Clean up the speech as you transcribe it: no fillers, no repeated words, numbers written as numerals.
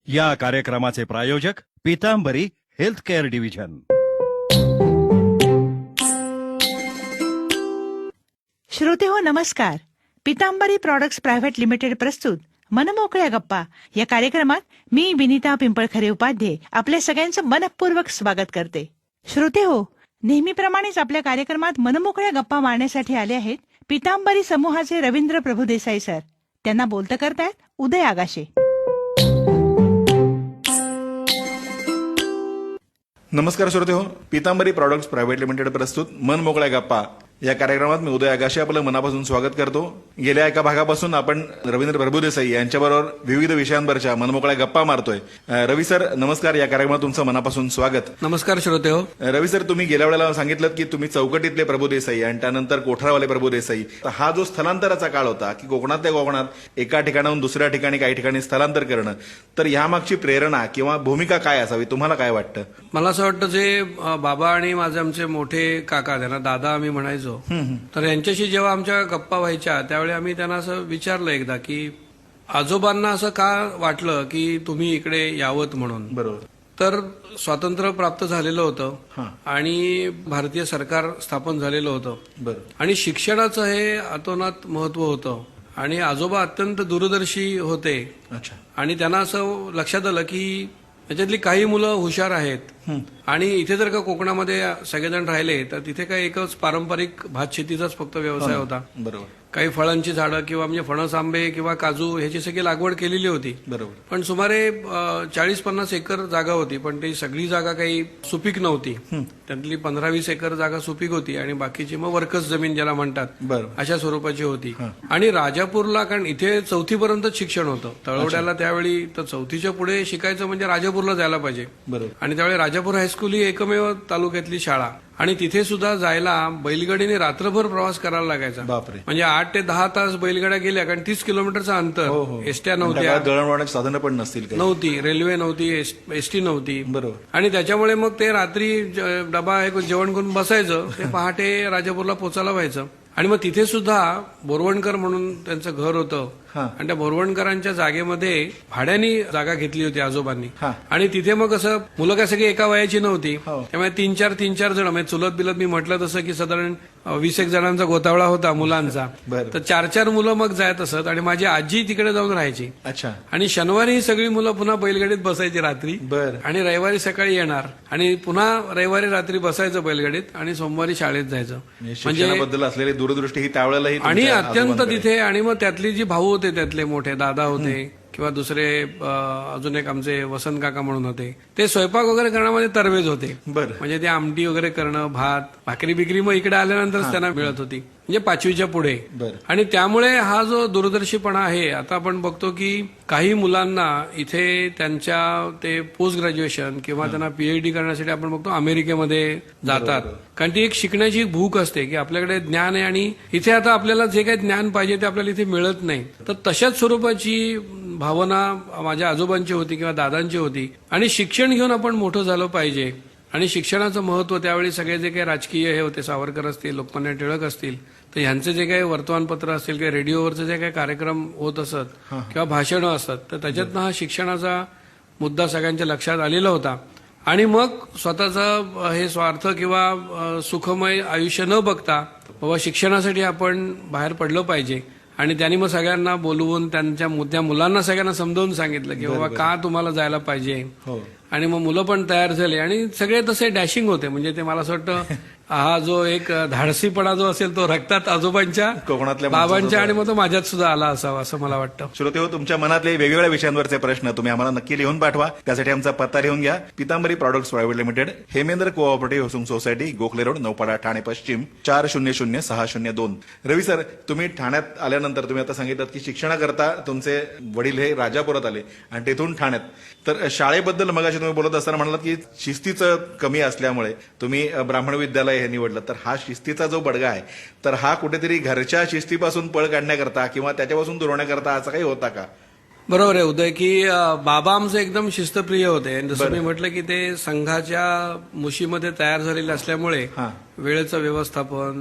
या कार्यक्रमाचे प्रायोजक पीतांबरी हेल्थ केअर डिव्हिजन. श्रोते हो नमस्कार. पीतांबरी प्रॉडक्ट्स प्रायव्हेट लिमिटेड प्रस्तुत मनमोकळ्या गप्पा या कार्यक्रमात मी विनीता पिंपळखरे उपाध्ये आपल्या सगळ्यांचं मनपूर्वक स्वागत करते. श्रोते हो, नेहमीप्रमाणेच आपल्या कार्यक्रमात मनमोकळ्या गप्पा मारण्यासाठी आले आहेत पीतांबरी समूहाचे रवींद्र प्रभुदेसाई सर. त्यांना बोलतं करतायत उदय आगाशे. नमस्कार श्रोते हो, पीतांबरी प्रॉडक्ट्स प्रायव्हेट लिमिटेड प्रस्तुत मन मोकळ्या गप्पा या कार्यक्रमात मी उदय आगाशे आपलं मनापासून स्वागत करतो. गेल्या एका भागापासून आपण रवींद्र प्रभुदेसाई यांच्याबरोबर विविध विषयांवरच्या मनमोकळ्या गप्पा मारतोय. रवी सर नमस्कार, या कार्यक्रमात तुमचं मनापासून स्वागत. नमस्कार श्रोते हो. रवी सर, तुम्ही गेल्या वेळेला सांगितलं की तुम्ही चौकटीतले प्रभुदेसाई आणि त्यानंतर कोठारवाले प्रभुदेसाई. हा जो स्थलांतराचा काळ होता की कोकणातल्या कोकणात एका ठिकाणाहून दुसऱ्या ठिकाणी काही ठिकाणी स्थलांतर करणं, तर यामागची प्रेरणा किंवा भूमिका काय असावी तुम्हाला काय वाटतं? मला असं वाटतं जे बाबा आणि माझे आमचे मोठे काका, त्यांना दादा आम्ही म्हणायचो, तर यांच्याशी जेव्हा आमच्या गप्पा व्हायच्या त्यावेळी आम्ही त्यांना असं विचारलं एकदा की आजोबांना असं का वाटलं की तुम्ही इकडे यावत म्हणून. बरोबर. तर स्वातंत्र्य प्राप्त झालेलं होतं आणि भारतीय सरकार स्थापन झालेलं होतं. बरोबर. आणि शिक्षणाचं हे अतोनात महत्व होतं आणि आजोबा अत्यंत दूरदर्शी होते. अच्छा. आणि त्यांना असं लक्षात आलं की त्याच्यातली काही मुलं हुशार आहेत आणि इथे जर का कोकणामध्ये सगळेजण राहिले तर तिथे काही एकच पारंपरिक भात शेतीचाच फक्त व्यवसाय होता. बरोबर. काही फळांची झाडं किंवा म्हणजे फणस, आंबे किंवा काजू ह्याची सगळी लागवड केलेली होती. बरोबर. पण सुमारे 40-50 एकर जागा होती, पण ती सगळी जागा काही सुपीक नव्हती. त्यातली 15-20 एकर जागा सुपीक होती आणि बाकीची मग वर्कस जमीन ज्याला म्हणतात बरोबर. अशा स्वरूपाची होती. आणि राजापूरला, कारण इथे 4थीपर्यंत शिक्षण होतं, तळवड्याला त्यावेळी, तर 4थीच्या पुढे शिकायचं म्हणजे राजापूरला जायला पाहिजे. बरोबर. आणि त्यावेळी राजापूर हायस्कूल ही एकमेव तालुक्यातली शाळा आणि तिथे सुद्धा जायला बैलगाडीने रात्रभर प्रवास करायला लागायचा. बापरे. म्हणजे 8 ते 10 तास बैलगाड्या गेल्या, कारण 30 किलोमीटरचं अंतर. एसट्या नव्हत्या, दळणवळणाची साधनं पण नसतील काही. नव्हती, रेल्वे नव्हती, एसटी नव्हती. बरोबर. आणि त्याच्यामुळे मग ते रात्री डबा जेवण करून बसायचं, ते पहाटे राजापूरला पोचायला व्हायचं. आणि मग तिथे सुद्धा बोरवणकर म्हणून त्यांचं घर होतं आणि त्या बोरवणकरांच्या जागेमध्ये भाड्यानी जागा घेतली होती आजोबांनी. आणि तिथे मग असं मुलं काय सगळी एका वयाची नव्हती, त्यामुळे 3-4 जण, म्हणजे चुलत बिलत मी म्हटलं तसं की साधारण 20 जणांचा गोतावळा होता मुलांचा. तर 4-4 मुलं मग जायत असत आणि माझी आजी तिकडे जाऊन राहायची. अच्छा. आणि शनिवारी ही सगळी मुलं पुन्हा बैलगाडीत बसायची रात्री. बर. आणि रविवारी सकाळी येणार आणि पुन्हा रविवारी रात्री बसायचं बैलगाडीत आणि सोमवारी शाळेत जायचं. म्हणजे शिक्षणाबद्दल असलेली दूरदृष्टी ही त्यावेळेलाही आणि तुमच्या अत्यंत आजोबांकडे. तिथे. आणि मग त्यातली जी भाऊ होते, त्यातले मोठे दादा होते किंवा दुसरे अजून एक आमचे वसंत काका म्हणून होते, ते स्वयंपाक वगैरे करण्यामध्ये तरवेज होते. बरं. म्हणजे ते आमटी वगैरे करणं, भात भाकरी बिकरी मग इकडे आल्यानंतरच त्यांना मिळत होती, म्हणजे 5वीच्या पुढे. बरं. आणि त्यामुळे हा जो दूरदर्शीपणा आहे, आता आपण बघतो की काही मुलांना इथे त्यांच्या ते पोस्ट ग्रॅज्युएशन किंवा त्यांना पीएचडी करण्यासाठी आपण बघतो अमेरिकेमध्ये जातात, कारण ती एक शिकण्याची भूक असते की आपल्याकडे ज्ञान आहे आणि इथे आता आपल्याला जे काही ज्ञान पाहिजे ते आपल्याला इथे मिळत नाही. तर तशाच स्वरूपाची भावना माझ्या आजोबांची होती किंवा दादांची होती. आणि शिक्षण घेऊन आपण मोठं झालं पाहिजे आणि शिक्षणाचं महत्व. त्यावेळी सगळे जे काही राजकीय हे होते, सावरकर असतील, लोकमान्य टिळक असतील, तर ह्यांचे जे काही वर्तमानपत्र असतील किंवा रेडिओवरचे जे काही कार्यक्रम होत असत किंवा भाषणं असतात, तर त्याच्यातनं हा शिक्षणाचा मुद्दा सगळ्यांच्या लक्षात आलेला होता. आणि मग स्वतःचं हे स्वार्थ किंवा सुखमय आयुष्य न बघता बाबा शिक्षणासाठी आपण बाहेर पडलं पाहिजे. आणि त्यांनी मग सगळ्यांना बोलवून त्या मुलांना सगळ्यांना समजावून सांगितलं की बाबा का तुम्हाला जायला पाहिजे. आणि मग मुलं पण तयार झाले आणि सगळे तसे डॅशिंग होते. म्हणजे ते मला असं वाटतं हा जो एक धाडसीपणा जो असेल तो रक्तात आजोबांच्या, कोकणातल्या बाबांच्या आणि मग तो माझ्यात सुद्धा आला असावा असं मला वाटतं. श्रोते हो, तुमच्या मनातले वेगवेगळ्या विषयांवरचे प्रश्न तुम्ही आम्हाला नक्की लिहून पाठवा. त्यासाठी आमचा पत्ता लिहून घ्या. Pitambari products private limited, Hemendra cooperative housing society, Gokhale road, Naupada, Thane पश्चिम, 400602. रवी सर, तुम्ही ठाण्यात आल्यानंतर तुम्ही आता सांगितलं की शिक्षणाकरता तुमचे वडील हे राजापुरात आले आणि तेथून ठाण्यात. तर शाळेबद्दल मगाशी तुम्ही बोलत असताना म्हणालात की शिस्तीचं कमी असल्यामुळे तुम्ही ब्राह्मण विद्यालय हे निवडलं. तर हा शिस्तीचा जो बडगा आहे, तर हा कुठेतरी घरच्या शिस्तीपासून पळ काढण्याकरता किंवा त्याच्यापासून दूर होण्याकरता असं काही होता का? बरोबर आहे उदय, की बाबा आमचे एकदम शिस्तप्रिय होते. जसं मी म्हटलं की ते संघाच्या मुशीमध्ये तयार झालेले असल्यामुळे वेळेचं व्यवस्थापन,